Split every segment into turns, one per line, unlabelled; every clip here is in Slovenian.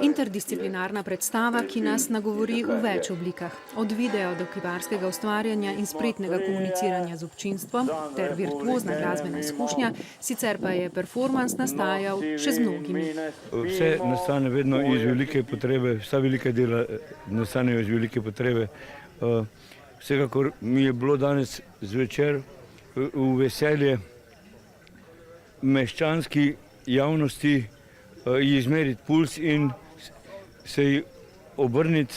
Interdisciplinarna predstava, ki nas nagovori v več oblikah. Od videa do kiparskega ustvarjanja in spretnega komuniciranja z občinstvom ter virtuozna glasbena izkušnja, sicer pa je performans nastajal še z mnogimi.
Vse nastane vedno iz velike potrebe, vsa velika dela nastanejo iz velike potrebe. Vsekakor mi je bilo danes zvečer v veselje meščanski javnosti izmeriti puls in se ji obrniti,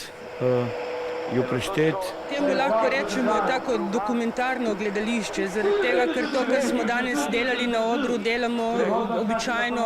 jo prešteti.
Temu lahko rečemo tako dokumentarno gledališče, zaradi tega, ker to, kar smo danes delali na odru, delamo običajno,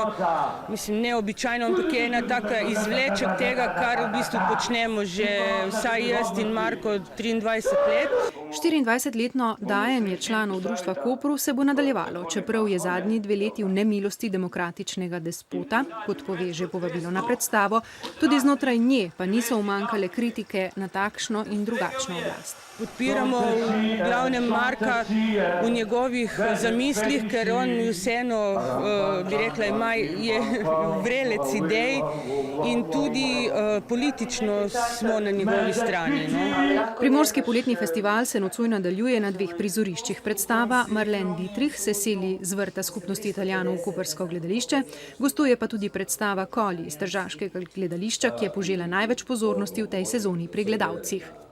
neobičajno, ampak je ena taka izvleček tega, kar v bistvu počnemo že vsaj jaz in Marko 23 let.
24-letno dajanje članov društva Kopru se bo nadaljevalo, čeprav je zadnji 2 leti v nemilosti demokratičnega despota, kot pove že povabilo na predstavo, tudi znotraj nje pa niso umanjkale kritike na takšno in drugačno oblast.
Podpiramo v glavnem Marka v njegovih zamislih, ker on vseeno, bi rekla, je vrelec idej in tudi politično smo na njegovi strani.
Primorski poletni festival se nocoj nadaljuje na 2 prizoriščih. Predstava Marlene Dietrich se seli z vrta skupnosti Italijanov v koprsko gledališče, gostuje pa tudi predstava Koli iz tržaškega gledališča, ki je požela največ pozornosti v tej sezoni pri gledalcih.